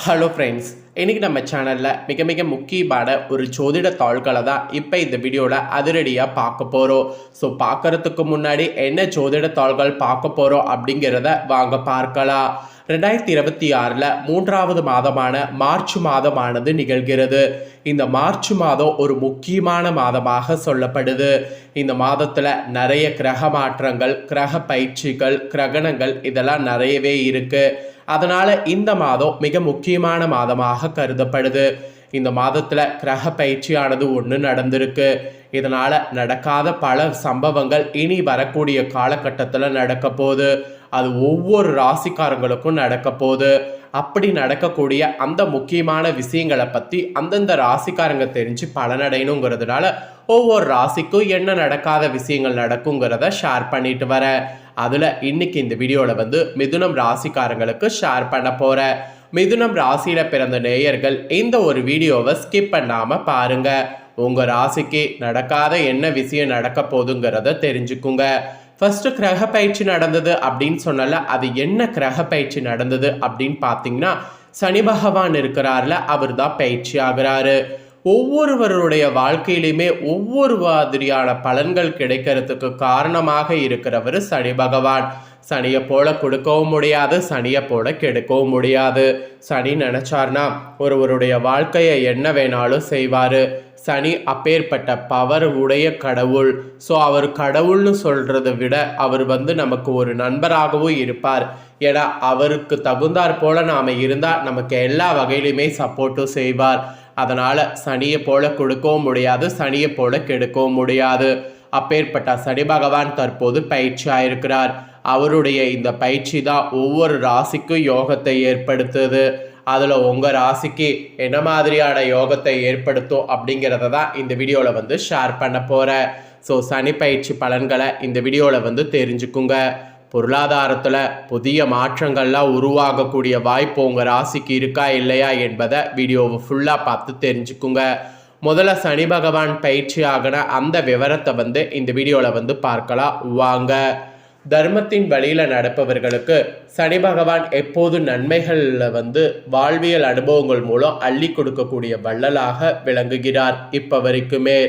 Hello friends, இன்றைக்கி நம்ம சேனலில் மிக முக்கியமான ஒரு ஜோதிட தாள்களை தான் இப்போ இந்த வீடியோவில் அதிரடியாக பார்க்க போகிறோம். ஸோ பார்க்குறதுக்கு முன்னாடி என்ன ஜோதிட தாள்கள் பார்க்க போகிறோம் அப்படிங்கிறத வாங்க பார்க்கலாம். 2026 மூன்றாவது மாதமான மார்ச் மாதமானது நிகழ்கிறது. இந்த மார்ச் மாதம் ஒரு முக்கியமான மாதமாக சொல்லப்படுது. இந்த மாதத்தில் நிறைய கிரக மாற்றங்கள், கிரக பயிற்சிகள், கிரகணங்கள் இதெல்லாம் நிறையவே இருக்குது. அதனால் இந்த மாதம் மிக முக்கியமான மாதமாக கருதப்படுது. இந்த மாதத்தில் கிரக பயிற்சியானது ஒன்று நடந்திருக்கு. இதனால் நடக்காத பல சம்பவங்கள் இனி வரக்கூடிய காலகட்டத்தில் நடக்க போகுது. அது ஒவ்வொரு ராசிக்காரங்களுக்கும் நடக்க போகுது. அப்படி நடக்கக்கூடிய அந்த முக்கியமான விஷயங்களை பற்றி அந்தந்த ராசிக்காரங்க தெரிஞ்சு பலனடையணுங்கிறதுனால ஒவ்வொரு ராசிக்கும் என்ன நடக்காத விஷயங்கள் நடக்குங்கிறத ஷேர் பண்ணிட்டு வரேன். அதில் இன்னைக்கு இந்த வீடியோவில் மிதுனம் ராசிக்காரங்களுக்கு ஷேர் பண்ண போகிறேன். மிதுனம் ராசியில் பிறந்த நேயர்கள் இந்த ஒரு வீடியோவை ஸ்கிப் பண்ணாமல் பாருங்கள். உங்கள் ராசிக்கு நடக்காத என்ன விஷயம் நடக்க போகுதுங்கிறத தெரிஞ்சுக்குங்க. ஃபர்ஸ்ட் கிரக பயிற்சி நடந்தது அப்படின்னு சொன்னால அது என்ன கிரக பயிற்சி நடந்தது அப்படின்னு பார்த்தீங்கன்னா, சனி பகவான் இருக்கிறார்ல, அவர் தான் பயிற்சி ஆகிறாரு. ஒவ்வொருவருடைய வாழ்க்கையிலுமே ஒவ்வொரு மாதிரியான பலன்கள் கிடைக்கிறதுக்கு காரணமாக இருக்கிறவர் சனி பகவான். சனியை போல கொடுக்கவும் முடியாது, சனியை போல கெடுக்கவும் முடியாது. சனி நினைச்சார்னா ஒருவருடைய வாழ்க்கையை என்ன வேணாலும் செய்வார். சனி அப்பேற்பட்ட பவர் உடைய கடவுள். ஸோ அவர் கடவுள்னு சொல்கிறத விட அவர் நமக்கு ஒரு நண்பராகவும் இருப்பார். ஏன்னா அவருக்கு தகுந்தாற் போல நாம் இருந்தால் நமக்கு எல்லா வகையிலுமே சப்போர்ட்டும் செய்வார். அதனால் சனியை போல கொடுக்கவும் முடியாது, சனியை போல கெடுக்கவும் முடியாது. அப்பேற்பட்ட சனி பகவான் தற்போது பயிற்சியாக இருக்கிறார். அவருடைய இந்த பயிற்சி தான் ஒவ்வொரு ராசிக்கும் யோகத்தை ஏற்படுத்துது. அதில் உங்கள் ராசிக்கு என்ன மாதிரியான யோகத்தை ஏற்படுத்தும் அப்படிங்கிறத தான் இந்த வீடியோவில் ஷேர் பண்ண போகிறேன். ஸோ சனி பயிற்சி பலன்களை இந்த வீடியோவில் தெரிஞ்சுக்குங்க. பொருளாதாரத்தில் புதிய மாற்றங்கள்லாம் உருவாகக்கூடிய வாய்ப்பு உங்கள் ராசிக்கு இருக்கா இல்லையா என்பதை வீடியோவை ஃபுல்லாக பார்த்து தெரிஞ்சுக்குங்க. முதல்ல சனி பகவான் பயிற்சி ஆகின அந்த விவரத்தை இந்த வீடியோவில் பார்க்கலாம் வாங்க. தர்மத்தின் வழியில் நடப்பவர்களுக்கு சனி பகவான் எப்போது நன்மைகளில் வாழ்வியல் அனுபவங்கள் மூலம் அள்ளி கொடுக்கக்கூடிய வள்ளலாக விளங்குகிறார். இப்போ வரைக்குமே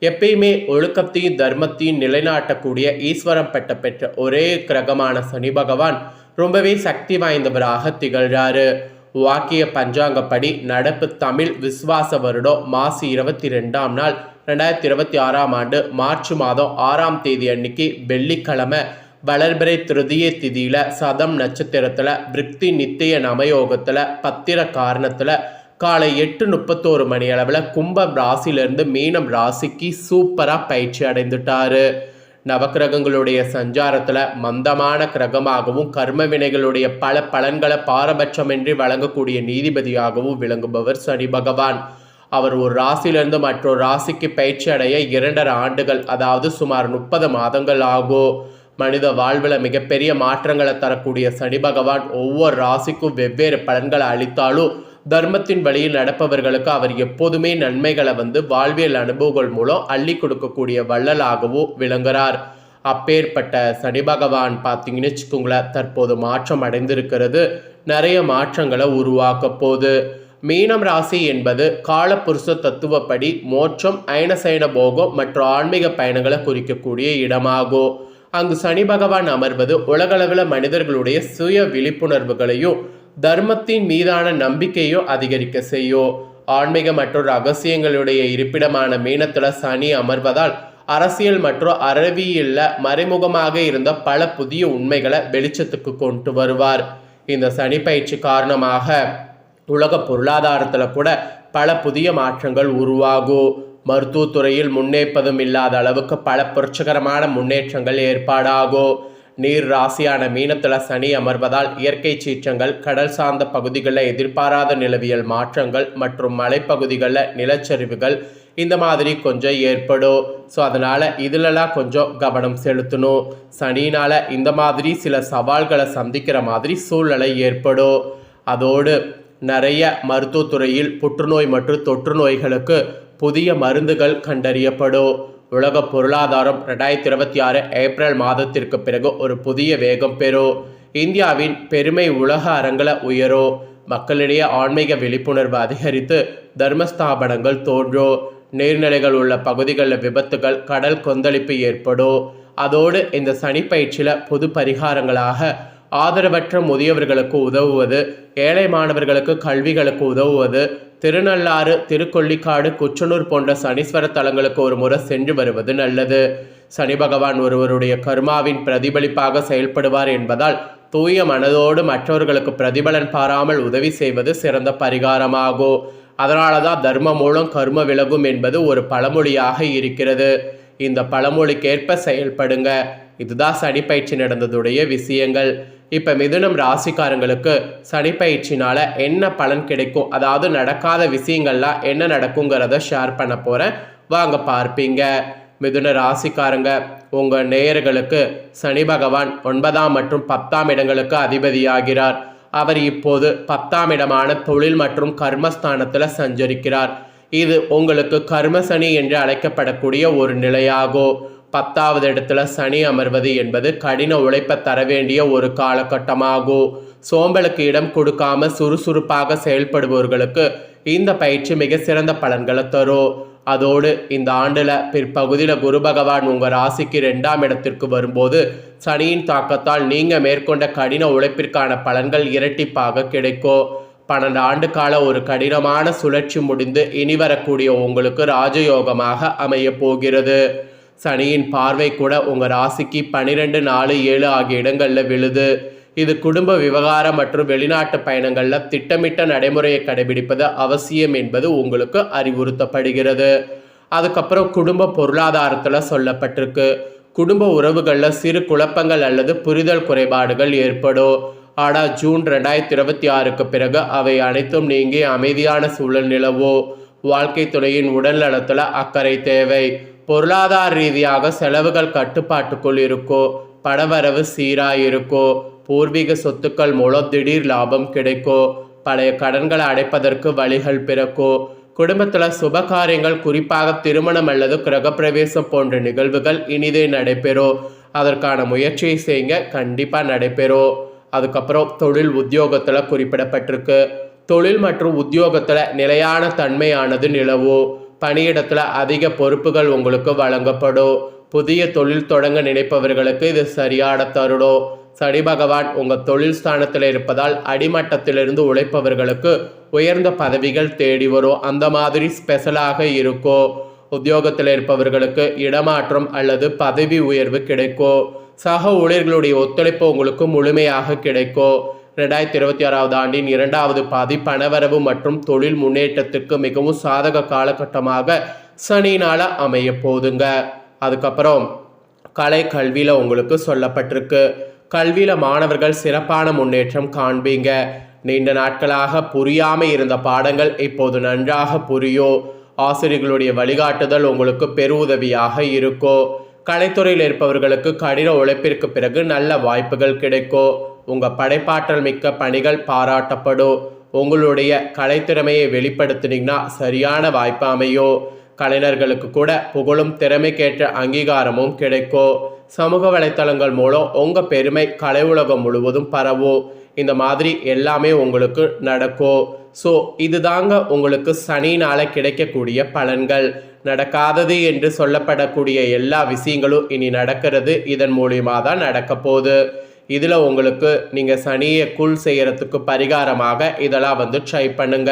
எப்பயுமே ஒழுக்கத்தையும் தர்மத்தையும் நிலைநாட்டக்கூடிய ஈஸ்வரம் பெற்ற ஒரே கிரகமான சனி பகவான் ரொம்பவே சக்தி வாய்ந்தவராக திகழ்கிறாரு. வாக்கிய பஞ்சாங்கப்படி நடப்பு தமிழ் விஸ்வாச வருடம் மாசி 22ஆம் நாள் 2026ஆம் ஆண்டு மார்ச் மாதம் 6ஆம் தேதி அன்னைக்கு வெள்ளிக்கிழமை வளர்பிறை திருதிய திதியில் சதம் நட்சத்திரத்தில் விருத்தி நித்திய நமயோகத்தில் பத்திர காரணத்தில் காலை 8:31 மணி அளவில் கும்பம் ராசியிலிருந்து மீனம் ராசிக்கு சூப்பராக பயிற்சி அடைந்துட்டாரு. நவக்கிரகங்களுடைய சஞ்சாரத்தில் மந்தமான கிரகமாகவும் கர்ம வினைகளுடைய பல பலன்களை பாரபட்சமின்றி வழங்கக்கூடிய நீதிபதியாகவும் விளங்குபவர் சனி பகவான். அவர் ஒரு ராசியிலிருந்து மற்றொரு ராசிக்கு பயிற்சி அடைய 2.5 ஆண்டுகள், அதாவது சுமார் 30 மாதங்கள் ஆகும். மனித வாழ்வில் மிகப்பெரிய மாற்றங்களை தரக்கூடிய சனி பகவான் ஒவ்வொரு ராசிக்கும் வெவ்வேறு பலன்களை அளித்தாலும் தர்மத்தின் வழியில் நடப்பவர்களுக்கு அவர் எப்போதுமே நன்மைகளை வாழ்வியல் அனுபவங்கள் மூலம் அள்ளி கொடுக்கக்கூடிய வள்ளலாகவும் விளங்குகிறார். அப்பேற்பட்ட சனி பகவான் பார்த்தீங்கன்னு வச்சுக்கோங்களேன், தற்போது மாற்றம் அடைந்திருக்கிறது. நிறைய மாற்றங்களை உருவாக்க போகுது. மீனம் ராசி என்பது காலபுருஷ தத்துவப்படி மோட்சம், அயனசயன போகம் மற்றும் ஆன்மீக பயணங்களை குறிக்கக்கூடிய இடமாகும். அங்கு சனி பகவான் அமர்வது உலகளவில் மனிதர்களுடைய சுய விழிப்புணர்வுகளையும் தர்மத்தின் மீதான நம்பிக்கையும் அதிகரிக்க செய்யும். ஆன்மீக மற்றும் ரகசியங்களுடைய இருப்பிடமான மீனத்தில் சனி அமர்வதால் அரசியல் மற்றும் அறிவியலில் மறைமுகமாக இருந்த பல புதிய உண்மைகளை வெளிச்சத்துக்கு கொண்டு வருவார். இந்த சனி பயிற்சி காரணமாக உலக பொருளாதாரத்தில் கூட பல புதிய மாற்றங்கள் உருவாகும். மருத்துவத்துறையில் முன்னேற்பதும் இல்லாத அளவுக்கு பல புரட்சிகரமான முன்னேற்றங்கள் ஏற்பாடாகும். நீர் ராசியான மீனத்தில் சனி அமர்வதால் இயற்கை சீற்றங்கள், கடல் சார்ந்த பகுதிகளில் எதிர்பாராத நிலவியல் மாற்றங்கள் மற்றும் மலைப்பகுதிகளில் நிலச்சரிவுகள் இந்த மாதிரி கொஞ்சம் ஏற்படும். ஸோ அதனால் இதிலெல்லாம் கொஞ்சம் கவனம் செலுத்தணும். சனினால் இந்த மாதிரி சில சவால்களை சந்திக்கிற மாதிரி சூழ்நிலை ஏற்படும். அதோடு நிறைய மருத்துவத்துறையில் புற்றுநோய் மற்றும் தொற்று நோய்களுக்கு புதிய மருந்துகள் கண்டறியப்படும். உலக பொருளாதாரம் 2026 ஏப்ரல் மாதத்திற்கு பிறகு ஒரு புதிய வேகம் பெறும். இந்தியாவின் பெருமை உலக அரங்கில் உயரும். மக்களிடையே ஆன்மீக விழிப்புணர்வு அதிகரித்து தர்மஸ்தாபனங்கள் தோன்றும். நீர்நிலைகள் உள்ள பகுதிகளில் விபத்துகள், கடல் கொந்தளிப்பு ஏற்படும். அதோடு இந்த சனி பயிற்சியில் பொது பரிகாரங்களாக ஆதரவற்ற முதியவர்களுக்கு உதவுவது, ஏழை மாணவர்களுக்கு கல்விகளுக்கு உதவுவது, திருநள்ளாறு, திருக்கொள்ளிக்காடு, குச்சனூர் போன்ற சனீஸ்வர தலங்களுக்கு ஒரு முறை சென்று வருவது நல்லது. சனி பகவான் ஒருவருடைய கர்மாவின் பிரதிபலிப்பாக செயல்படுவார் என்பதால் தூய மனதோடு மற்றவர்களுக்கு பிரதிபலன் பாராமல் உதவி செய்வது சிறந்த பரிகாரமாகும். அதனால தான் தர்மம் மூலம் கர்ம விலகும் என்பது ஒரு பழமொழியாக இருக்கிறது. இந்த பழமொழிக்கேற்ப செயல்படுங்க. இதுதான் சனி பயிற்சி நடந்ததுடைய விஷயங்கள். இப்போ மிதுனம் ராசிக்காரங்களுக்கு சனி பயிற்சினால என்ன பலன் கிடைக்கும், அதாவது நடக்காத விஷயங்கள்லாம் என்ன நடக்குங்கிறத ஷேர் பண்ண போகிறேன், வாங்க பார்ப்பீங்க. மிதுன ராசிக்காரங்க, உங்கள் நேயர்களுக்கு சனி பகவான் 9ஆம் மற்றும் 10ஆம் இடங்களுக்கு அதிபதியாகிறார். அவர் இப்போது 10ஆம் இடமான தொழில் மற்றும் கர்மஸ்தானத்தில் சஞ்சரிக்கிறார். இது உங்களுக்கு கர்மசனி என்று அழைக்கப்படக்கூடிய ஒரு நிலையாகும். 10வது இடத்துல சனி அமர்வது என்பது கடின உழைப்பை தர வேண்டிய ஒரு காலகட்டமாகும். சோம்பலுக்கு இடம் கொடுக்காம சுறுசுறுப்பாக செயல்படுபவர்களுக்கு இந்த பயிற்சி மிக சிறந்த பலன்களை தரும். அதோடு இந்த ஆண்டில் பிற்பகுதியில் குரு பகவான் உங்கள் ராசிக்கு 2ஆம் இடத்திற்கு வரும்போது சனியின் தாக்கத்தால் நீங்கள் மேற்கொண்ட கடின உழைப்பிற்கான பலன்கள் இரட்டிப்பாக கிடைக்கும். 12 ஆண்டு கால ஒரு கடினமான சுழற்சி முடிந்து இனி வரக்கூடிய உங்களுக்கு ராஜயோகமாக அமைய போகிறது. சனியின் பார்வை கூட உங்கள் ராசிக்கு 12, 4, 7 ஆகிய இடங்களில் விழுது. இது குடும்ப விவகாரம் மற்றும் வெளிநாட்டு பயணங்களில் திட்டமிட்ட நடைமுறையை கடைபிடிப்பது அவசியம் என்பது உங்களுக்கு அறிவுறுத்தப்படுகிறது. அதுக்கப்புறம் குடும்ப பொருளாதாரத்தில் சொல்லப்பட்டிருக்கு. குடும்ப உறவுகளில் சிறு குழப்பங்கள் அல்லது புரிதல் குறைபாடுகள் ஏற்படும். ஆனால் ஜூன் 2026க்கு பிறகு அவை அனைத்தும் நீங்கி அமைதியான சூழல் நிலவும். வாழ்க்கை துணையின் உடல் நலத்தில் அக்கறை தேவை. பொருளாதார ரீதியாக செலவுகள் கட்டுப்பாட்டுக்குள் இருக்கும். பணவரவு சீராக இருக்கும். பூர்வீக சொத்துக்கள் மூலம் திடீர் லாபம் கிடைக்கும். பழைய கடன்களை அடைப்பதற்கு வழிகள் பிறக்கும். குடும்பத்தில் சுப காரியங்கள், குறிப்பாக திருமணம் அல்லது கிரகப்பிரவேசம் போன்ற நிகழ்வுகள் இனிதே நடைபெறும். அதற்கான முயற்சியை செய்யுங்க, கண்டிப்பாக நடைபெறும். அதுக்கப்புறம் தொழில் உத்தியோகத்தில் குறிப்பிடப்பட்டிருக்கு. தொழில் மற்றும் உத்தியோகத்தில் நிலையான தன்மையானது நிலவும். பணியிடத்தில் அதிக பொறுப்புகள் உங்களுக்கு வழங்கப்படும். புதிய தொழில் தொடங்க நினைப்பவர்களுக்கு இது சரியான தருணம். சனி பகவான் உங்கள் தொழில் ஸ்தானத்தில் இருப்பதால் அடிமட்டத்திலிருந்து உழைப்பவர்களுக்கு உயர்ந்த பதவிகள் தேடி வரும். அந்த மாதிரி ஸ்பெஷலாக இருக்கும். உத்தியோகத்தில் இருப்பவர்களுக்கு இடமாற்றம் அல்லது பதவி உயர்வு கிடைக்கும். சக ஊழியர்களுடைய ஒத்துழைப்பு உங்களுக்கு முழுமையாக கிடைக்கும். 2026வது ஆண்டின் 2வது பாதி பணவரவு மற்றும் தொழில் முன்னேற்றத்திற்கு மிகவும் சாதக காலகட்டமாக சனியினால் அமைய போதுங்க. அதுக்கப்புறம் கலை கல்வியில் உங்களுக்கு சொல்லப்பட்டிருக்கு. கல்வியில் மாணவர்கள் சிறப்பான முன்னேற்றம் காண்பீங்க. நீண்ட நாட்களாக புரியாமல் இருந்த பாடங்கள் இப்போது நன்றாக புரியும். ஆசிரியர்களுடைய வழிகாட்டுதல் உங்களுக்கு பெருவுதவியாக இருக்கும். கலைத்துறையில் இருப்பவர்களுக்கு கடின உழைப்பிற்கு பிறகு நல்ல வாய்ப்புகள் கிடைக்கும். உங்கள் படைப்பாற்றல் மிக்க பணிகள் பாராட்டப்படும். உங்களுடைய கலைத்திறமையை வெளிப்படுத்தினீங்கன்னா சரியான வாய்ப்பு அமையும். கலைஞர்களுக்கு கூட புகழும் திறமைக்கேற்ற அங்கீகாரமும் கிடைக்கும். சமூக வலைத்தளங்கள் மூலம் உங்கள் பெருமை கலை உலகம் முழுவதும் பரவும். இந்த மாதிரி எல்லாமே உங்களுக்கு நடக்கும். ஸோ இதுதாங்க உங்களுக்கு சனியினால் கிடைக்கக்கூடிய பலன்கள். நடக்காதது என்று சொல்லப்படக்கூடிய எல்லா விஷயங்களும் இனி நடக்கிறது. இதன் மூலியமாக தான் நடக்க போகுது. இதில் உங்களுக்கு நீங்கள் சனியை கூல் செய்கிறதுக்கு பரிகாரமாக இதெல்லாம் ட்ரை பண்ணுங்க.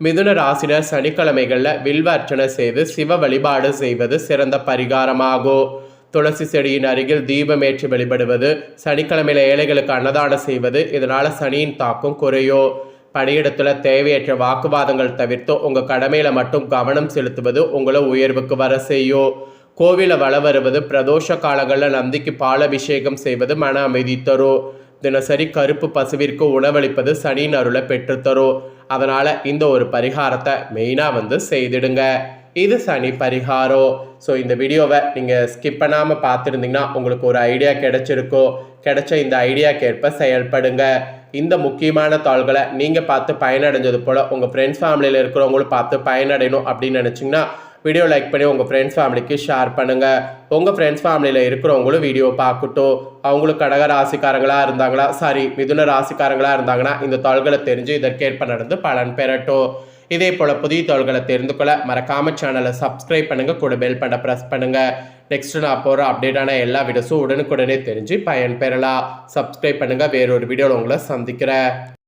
மிதுன ராசினர் சனிக்கிழமைகளில் வில்வ அர்ச்சனை செய்து சிவ வழிபாடு செய்வது சிறந்த பரிகாரமாகும். துளசி செடியின் அருகில் தீபமேற்றி வழிபடுவது, சனிக்கிழமையில் ஏழைகளுக்கு அன்னதானம் செய்வது, இதனால் சனியின் தாக்கம் குறையும். பணியிடத்தில் தேவையற்ற வாக்குவாதங்கள் தவிர்த்து உங்கள் கடமையில் மட்டும் கவனம் செலுத்துவது உங்களை உயர்வுக்கு வர செய்யும். கோவிலை வள வருவது, பிரதோஷ காலங்களில் நந்திக்கு பாலபிஷேகம் செய்வது மன அமைதி தரும். தினசரி கருப்பு பசுவிற்கு உணவளிப்பது சனியின் அருளை பெற்றுத்தரும். அதனால் இந்த ஒரு பரிகாரத்தை மெயினாக செய்திடுங்க. இது சனி பரிகாரம். ஸோ இந்த வீடியோவை நீங்கள் ஸ்கிப் பண்ணாமல் பார்த்துருந்தீங்கன்னா உங்களுக்கு ஒரு ஐடியா கிடைச்சிருக்கோ. கிடைச்ச இந்த ஐடியாக்கேற்ப செயல்படுங்க. இந்த முக்கியமான தாள்களை நீங்கள் பார்த்து பயனடைஞ்சது போல் உங்கள் ஃப்ரெண்ட்ஸ் ஃபேமிலியில் இருக்கிறவங்களும் பார்த்து பயனடையணும் அப்படின்னு நினச்சிங்கன்னா வீடியோ லைக் பண்ணி உங்கள் ஃப்ரெண்ட்ஸ் ஃபேமிலிக்கு ஷேர் பண்ணுங்கள். உங்கள் ஃப்ரெண்ட்ஸ் ஃபேமிலியில் இருக்கிறவங்களும் வீடியோ பார்க்கட்டும். அவங்களும் கடக ராசிக்காரங்களாக இருந்தாங்களா, மிதுன ராசிக்காரங்களாக இருந்தாங்கன்னா இந்த தாள்களை தெரிஞ்சு இதற்கேற்ப நடந்து பலன் பெறட்டும். இதே போல் புதிய தாள்களை தெரிந்து கொள்ள மறக்காமல் சேனலை சப்ஸ்கிரைப் பண்ணுங்கள், கூட பெல் பட்டனை ப்ரெஸ் பண்ணுங்கள். நெக்ஸ்ட் நான் போகிற அப்டேட்டான எல்லா வீடியோஸும் உடனுக்குடனே தெரிஞ்சு பயன் பெறலாம். சப்ஸ்கிரைப் பண்ணுங்கள். வேறொரு வீடியோவில் உங்களை சந்திக்கிறேன்.